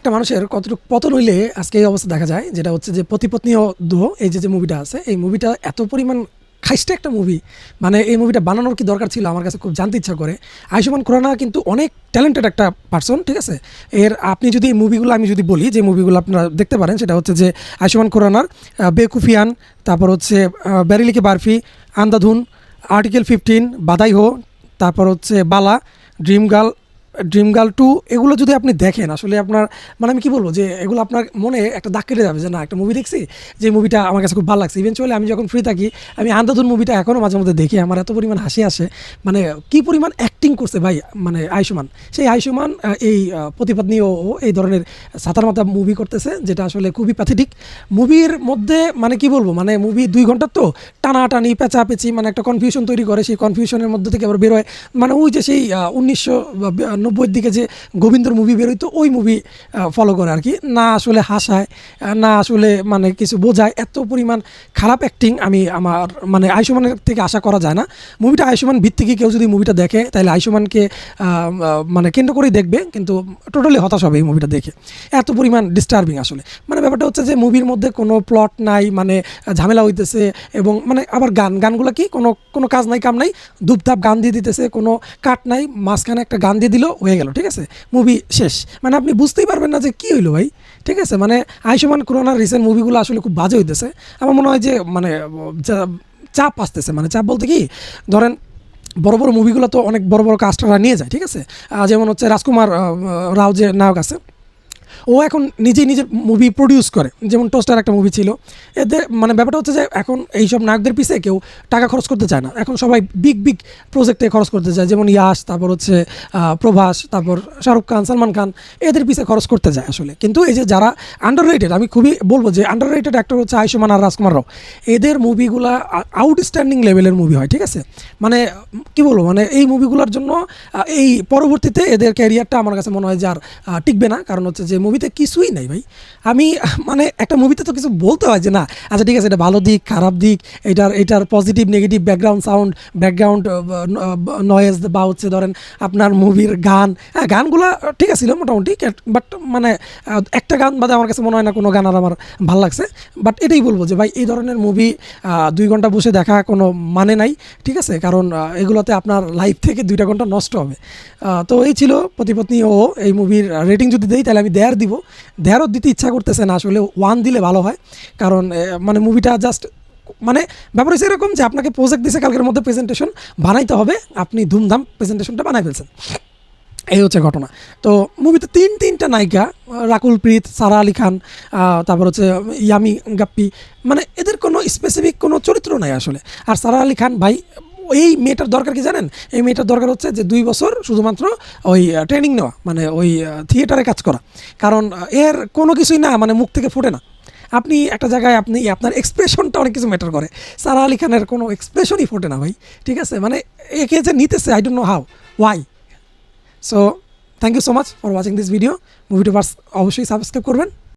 একটা মানুষের কতটুকু পতন হইলে আজকে এই অবস্থা দেখা যায়, যেটা হচ্ছে যে পতি-পত্নী ও দোহ, এই যে মুভিটা আছে, এই মুভিটা এত পরিমাণ খাইস্টে একটা মুভি। মানে এই মুভিটা বানানোর কি দরকার ছিল আমার কাছে খুব জানতে ইচ্ছা করে। আয়ুষ্মান খুরানা কিন্তু অনেক ট্যালেন্টেড একটা পার্সন, ঠিক আছে। আপনি যদি এই মুভিগুলো আমি যদি বলি, যে মুভিগুলো আপনারা দেখতে পারেন, সেটা হচ্ছে যে আয়ুষ্মান খুরানার বেকুফিয়ান, তারপর হচ্ছে ব্যারিলিকে বারফি, আন্ধাধুন, আর্টিকেল 15, বাদাই হো, তারপর হচ্ছে বালা, ড্রিম গার্ল, ড্রিম গার্ল 2, এগুলো যদি আপনি দেখেন আসলে আপনার মানে আমি কী বলবো, যে এগুলো আপনার মনে একটা দাগ কেটে যাবে যে না, একটা মুভি দেখছি, যে মুভিটা আমার কাছে খুব ভালো লাগছে। ইভেনচুয়ালি আমি যখন ফ্রি থাকি আমি আন্ধাধুন মুভিটা এখনও মাঝে মধ্যে দেখি, আমার এত পরিমাণ হাসি আসে। মানে কী পরিমাণ অ্যাক্টিং করছে ভাই, মানে আয়ুষ্মান, সেই আয়ুষ্মান এই পতি-পত্নী ও এই ধরনের সাতার মাথা মুভি করতেছে, যেটা আসলে খুবই প্যাথেটিক। মুভির মধ্যে মানে কি বলবো, মানে মুভি 2 ঘন্টার তো টানাটানি পেঁচাপেচি, মানে একটা কনফিউশন তৈরি করে, সেই কনফিউশনের মধ্যে থেকে আবার বেরোয়। মানে ওই যে সেই 1990-এর দিকে যে গোবিন্দর মুভি বেরোইতো, ওই মুভি ফলো করে আর কি, না আসলে হাসায়, না আসলে মানে কিছু বোঝায়। এত পরিমাণ খারাপ অ্যাক্টিং আমি আমার মানে আয়ুষ্মানের থেকে আশা করা যায় না। মুভিটা আয়ুষ্মান ভিত্তিকে কেউ যদি মুভিটা দেখে তাহলে আয়ুষ্মানকে মানে কেন্দ্র করেই দেখবে, কিন্তু টোটালি হতাশ হবে এই মুভিটা দেখে। এত পরিমাণ ডিস্টার্বিং আসলে। মানে ব্যাপারটা হচ্ছে যে মুভির মধ্যে কোনো প্লট নাই, মানে ঝামেলা হইতেছে, এবং মানে আবার গানগুলো কি কোনো কাজ নাই কাম নাই, ধূপধাপ গান দিয়ে দিতেছে, কোনো কাট নাই, মাঝখানে একটা গান দিয়ে দিল, হয়ে গেল, ঠিক আছে, মুভি শেষ। মানে আপনি বুঝতেই পারবেন না যে কী হইলো ভাই, ঠিক আছে। মানে আয়ুষ্মান খুরানার রিসেন্ট মুভিগুলো আসলে খুব বাজে হইতেছে। আমার মনে হয় যে মানে চাপ আসতেছে, মানে চাপ বলতে কি, ধরেন বড় বড় মুভিগুলো তো অনেক বড় বড় কাস্টাররা নিয়ে যায়, ঠিক আছে। যেমন হচ্ছে রাজকুমার রাও যে নায়ক আছে, ও এখন নিজে মুভি প্রডিউস করে, যেমন টোস্টার একটা মুভি ছিল। এদের মানে ব্যাপারটা হচ্ছে যে এখন এইসব নায়কদের পিছে কেউ টাকা খরচ করতে চায় না, এখন সবাই বিগ প্রজেক্টে খরচ করতে চায়, যেমন ইয়াশ, তারপর হচ্ছে প্রভাস, তারপর শাহরুখ খান, সালমান খান, এদের পিছে খরচ করতে যায় আসলে। কিন্তু এই যে যারা আন্ডাররেটেড, আমি খুবই বলবো যে আন্ডাররেটেড অ্যাক্টর হচ্ছে আয়ুষ্মান আর রাজকুমার রাও, এদের মুভিগুলা আউটস্ট্যান্ডিং লেভেলের মুভি হয়, ঠিক আছে। মানে কি বলবো, মানে এই মুভিগুলোর জন্য এই পরবর্তীতে এদের ক্যারিয়ারটা আমার কাছে মনে হয় যে আর টিকবে না, কারণ হচ্ছে যে মুভিতে কিছুই নাই ভাই। আমি মানে একটা মুভিতে তো কিছু বলতে হয় যে না, আচ্ছা ঠিক আছে, এটা ভালো দিক, খারাপ দিক, এটার positive negative, background sound, background noise, বা হচ্ছে ধরেন আপনার মুভির গান, হ্যাঁ গানগুলো ঠিক আছে মোটামুটি, বাট মানে একটা গান বাদে আমার কাছে মনে হয় না কোনো গান আর আমার ভালো লাগছে। বাট এটাই বলবো যে ভাই, এই ধরনের মুভি 2 ঘন্টা বসে দেখা কোনো মানে নাই, ঠিক আছে, কারণ এগুলোতে আপনার লাইফ থেকে 2টা ঘন্টা নষ্ট হবে। তো এই ছিল পতি-পত্নী ও। এই মুভির রেটিং যদি দেই তাহলে আমি 1.5 দিব। 1.5 দিতে ইচ্ছা করতেছে না আসলে, 1 দিলে ভালো হয়, কারণ মানে মুভিটা জাস্ট মানে ব্যাপার হচ্ছে এরকম যে আপনাকে প্রজেক্ট দিছে কালকের মধ্যে প্রেজেন্টেশন বানাইতে হবে, আপনি ধুমধাম প্রেজেন্টেশনটা বানাই ফেলছেন, এই হচ্ছে ঘটনা। তো মুভিতে 3টা নায়িকা, রাকুল প্রীত, সারা আলি খান, তারপর হচ্ছে ইয়ামি গাপ্পি, মানে এদের কোনো স্পেসিফিক কোনো চরিত্র নাই আসলে। আর সারা আলি খান ভাই, এই মেয়েটার দরকার কি জানেন, এই মেয়েটার দরকার হচ্ছে যে 2 বছর শুধুমাত্র ওই ট্রেনিং নেওয়া, মানে ওই থিয়েটারে কাজ করা, কারণ এর কোনো কিছুই না, মানে মুখ থেকে ফোটে না। আপনি একটা জায়গায় আপনার এক্সপ্রেশনটা অনেক কিছু ম্যাটার করে, সারা আলি খানের কোনো এক্সপ্রেশনই ফোটে না ভাই, ঠিক আছে। মানে একে যে নিতেছে, I don't know how, why. So thank you so much for watching this video. মুভিটা অবশ্যই সাবস্ক্রাইব করবেন।